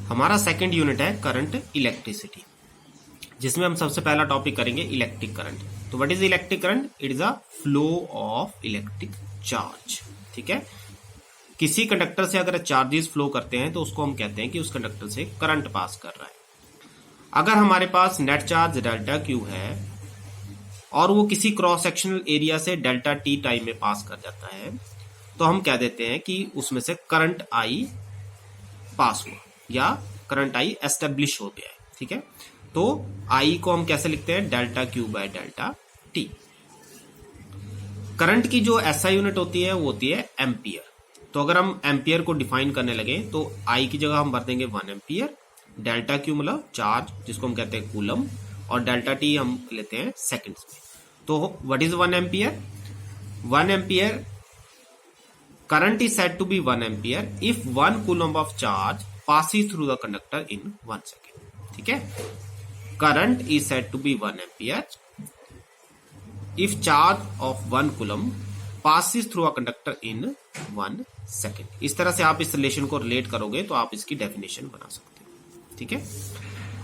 हमारा second unit है current electricity, जिसमें हम सबसे पहला टॉपिक करेंगे इलेक्ट्रिक करंट। तो what is electric current? It is a flow of electric charge. ठीक है, किसी कंडक्टर से अगर चार्जेस फ्लो करते हैं तो उसको हम कहते हैं कि उस कंडक्टर से करंट पास कर रहा है। अगर हमारे पास नेट चार्ज डेल्टा क्यू है और वो किसी क्रॉस सेक्शनल एरिया से डेल्टा टी टाइम में पास कर जाता है, तो हम कह देते हैं कि उसमें से करंट आई पास हुआ या करंट आई एस्टेब्लिश हो गया है। ठीक है, तो आई को हम कैसे लिखते हैं? Delta Q by delta T. Current की जो एसआई यूनिट होती है वो होती है एम्पियर। तो अगर हम एम्पियर को डिफाइन करने लगे तो आई की जगह हम भर देंगे 1 एम्पियर, डेल्टा क्यू मतलब चार्ज जिसको हम कहते हैं कूलम, और डेल्टा टी हम लेते हैं सेकंड्स में। तो what is 1 ampere? 1 ampere current is said to be 1 ampere if 1 coulomb of charge passes through the conductor in 1 second. ठीक है, current is said to be 1 ampere if charge of 1 coulomb passes through a conductor in 1 second. इस तरह से आप इस relation को relate करोगे तो आप इसकी डेफिनेशन बना सकते हो। ठीक है,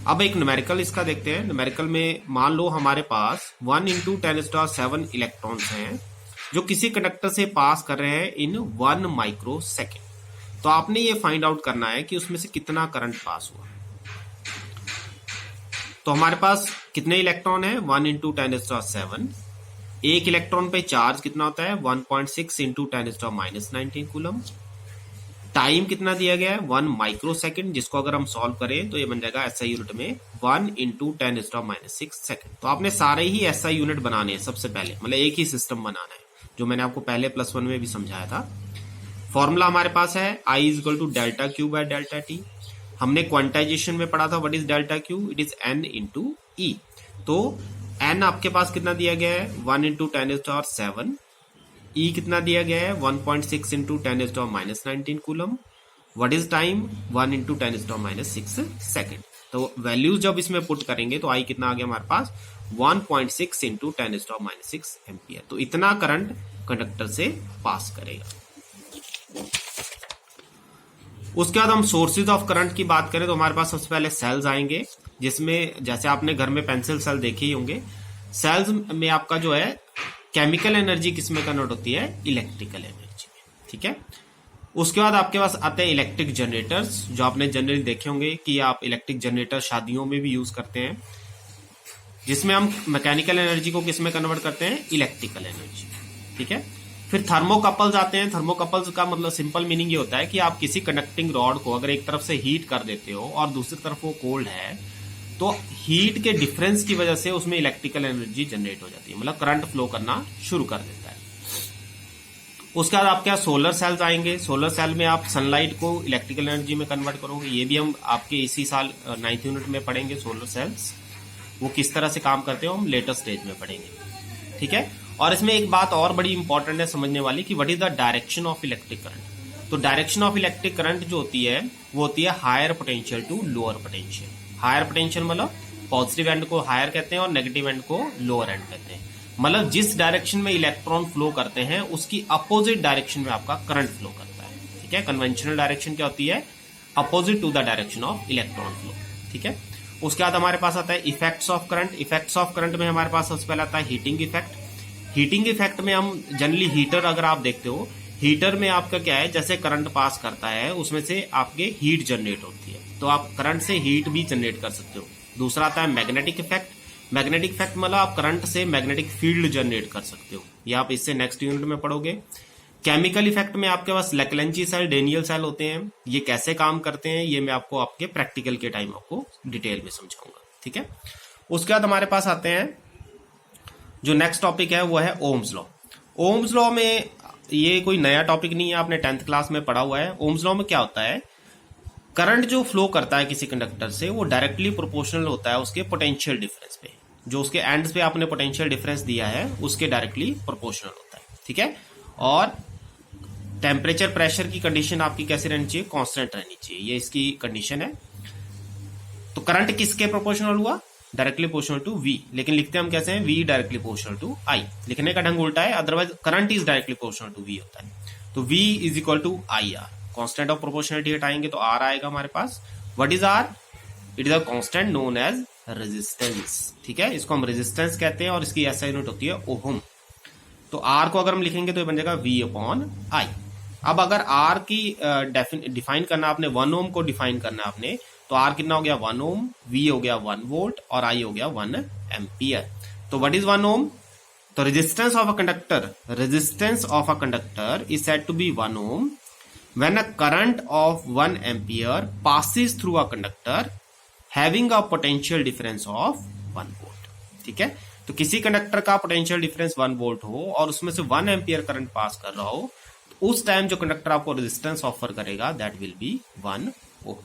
अब एक न्यूमेरिकल इसका देखते हैं। न्यूमेरिकल में मान लो हमारे पास 1 × 10⁻⁷ इलेक्ट्रॉन्स हैं जो किसी कंडक्टर से पास कर रहे हैं इन 1 माइक्रो सेकेंड। तो आपने ये फाइंड आउट करना है कि उसमें से कितना करंट पास हुआ। तो हमारे पास कितने इलेक्ट्रॉन है? 1 × 10⁻⁷। एक इलेक्ट्रॉन पे चार्ज कितना होता है? 1.6 × 10⁻⁹ कूलम। टाइम कितना दिया गया है? 1 माइक्रो सेकेंड, जिसको अगर हम सॉल्व करें तो ये बन जाएगा एसआई यूनिट में 1 × 10⁻⁶ सेकेंड। तो आपने सारे ही एसआई यूनिट बनाने हैं सबसे पहले, मतलब एक ही सिस्टम बनाना है, जो मैंने आपको पहले +1 में भी समझाया था। फॉर्मूला हमारे पास है I = delta Q by delta T. हमने क्वांटाइजेशन में पढ़ा था what is delta Q? It is N × E। तो N आपके पास कितना दिया गया है? 1 × 10⁻⁷। E कितना दिया गया है? 1.6 × 10⁻⁹ coulomb. What is time? 1 × 10⁻�6 second. तो वैल्यूज जब इसमें पुट करेंगे तो I कितना आ गया हमारे पास? 1.6 × 10⁻⁶ एम्पियर। तो इतना करंट कंडक्टर से पास करेगा। उसके बाद हम सोर्सेज ऑफ करंट की बात करें तो हमारे पास सबसे पहले सेल्स आएंगे, जिसमें जैसे आपने घर में पेंसिल सेल देखे ही होंगे। सेल्स में आपका जो है केमिकल एनर्जी किस में कन्वर्ट होती है? इलेक्ट्रिकल एनर्जी में। ठीक है, उसके बाद आपके पास आते हैं इलेक्ट्रिक जनरेटर्स, जो आपने जनरली देखे होंगे कि आप इलेक्ट्रिक जनरेटर शादियों में भी यूज करते हैं, जिसमें हम मैकेनिकल एनर्जी को किस में कन्वर्ट करते हैं? Electrical energy. ठीक है, फिर थर्मोकपल्स आते हैं। थर्मोकपल्स का मतलब सिंपल मीनिंग ये होता है कि आप किसी कंडक्टिंग रॉड को अगर एक तरफ से हीट कर देते हो और दूसरी तरफ वो कोल्ड है, तो हीट के डिफरेंस की वजह से उसमें इलेक्ट्रिकल एनर्जी जनरेट हो जाती है, मतलब करंट फ्लो करना शुरू कर देता है। उसके बाद आपके यहाँ सोलर सेल्स आएंगे। सोलर सेल में आप सनलाइट को इलेक्ट्रिकल एनर्जी में कन्वर्ट करोगे। ये भी हम आपके इसी साल 9th यूनिट में पढ़ेंगे। सोलर सेल्स वो किस तरह से काम करते हो हम लेटर स्टेज में पढ़ेंगे। ठीक है, और इसमें एक बात और बड़ी इंपॉर्टेंट है समझने वाली कि what is the direction of electric current. तो डायरेक्शन ऑफ इलेक्ट्रिक करंट जो होती है वो होती है higher potential to lower potential. Higher potential मतलब पॉजिटिव एंड को हायर कहते हैं और नेगेटिव एंड को लोअर एंड कहते हैं। मतलब जिस डायरेक्शन में इलेक्ट्रॉन फ्लो करते हैं उसकी अपोजिट डायरेक्शन में आपका करंट फ्लो करता है। ठीक है, कन्वेंशनल डायरेक्शन क्या होती है? Opposite to the direction of electron flow. ठीक है, उसके बाद हमारे पास आता है effects of current. Effects of current में हमारे पास सबसे पहले आता है हीटिंग इफेक्ट। हीटिंग इफेक्ट में हम जनरली हीटर अगर आप देखते हो, हीटर में आपका क्या है, जैसे करंट पास करता है उसमें से आपके हीट जनरेट होती है, तो आप करंट से हीट भी जनरेट कर सकते हो। दूसरा आता है मैग्नेटिक इफेक्ट। मैग्नेटिक इफेक्ट मतलब आप करंट से मैग्नेटिक फील्ड जनरेट कर सकते हो, ये आप इससे नेक्स्ट यूनिट में पढ़ोगे। केमिकल इफेक्ट में आपके पास लेक्लेंची सेल, डेनियल सेल होते हैं। ये कैसे काम करते हैं ये मैं आपको आपके प्रैक्टिकल के टाइम आपको डिटेल में समझाऊंगा। ठीक है, उसके बाद हमारे पास आते हैं जो नेक्स्ट टॉपिक है वो है ओम्स लॉ। ओम्स लॉ में ये कोई नया टॉपिक नहीं है, आपने 10th क्लास में पढ़ा हुआ है। ओम्स लॉ में क्या होता है? करंट जो फ्लो करता है किसी कंडक्टर से वो डायरेक्टली प्रोपोर्शनल होता है उसके पोटेंशियल डिफरेंस पे। जो उसके एंड्स पे आपने पोटेंशियल डिफरेंस दिया है उसके डायरेक्टली प्रोपोर्शनल होता है। ठीक है, और टेम्परेचर प्रेशर की कंडीशन आपकी कैसे रहनी चाहिए? कांस्टेंट रहनी चाहिए, ये इसकी कंडीशन है। तो करंट किसके प्रोपोर्शनल हुआ? डायरेक्टली प्रोपोर्शनल टू V, लेकिन लिखते हम कैसे हैं? V directly proportional to I। लिखने का ढंग उल्टा है, otherwise current is directly proportional to V होता है। तो V = IR। Constant of proportionality हटाएंगे तो R आएगा हमारे पास। What is R? It is a constant known as resistance. ठीक है, इसको हम रेजिस्टेंस कहते हैं और इसकी ऐसा यूनिट होती है ओहम। तो आर को अगर हम लिखेंगे तो ये बन जाएगा V अपॉन आई। अब अगर आर की डिफाइन करना आपने 1 ओम को डिफाइन करना आपने, तो आर कितना हो गया 1 ओम, V हो गया 1 वोल्ट और आई हो गया 1 एम्पियर। तो व्हाट इज 1 ओम? तो resistance of a conductor is said to be 1 ohm when a current of 1 ampere passes through a conductor having a potential difference of 1 volt। ठीक है, तो किसी कंडक्टर का पोटेंशियल डिफरेंस 1 वोल्ट हो और उसमें से 1 एम्पियर करंट पास कर रहा हो, तो उस टाइम जो कंडक्टर आपको रेजिस्टेंस ऑफर करेगा दैट विल बी 1 ओम।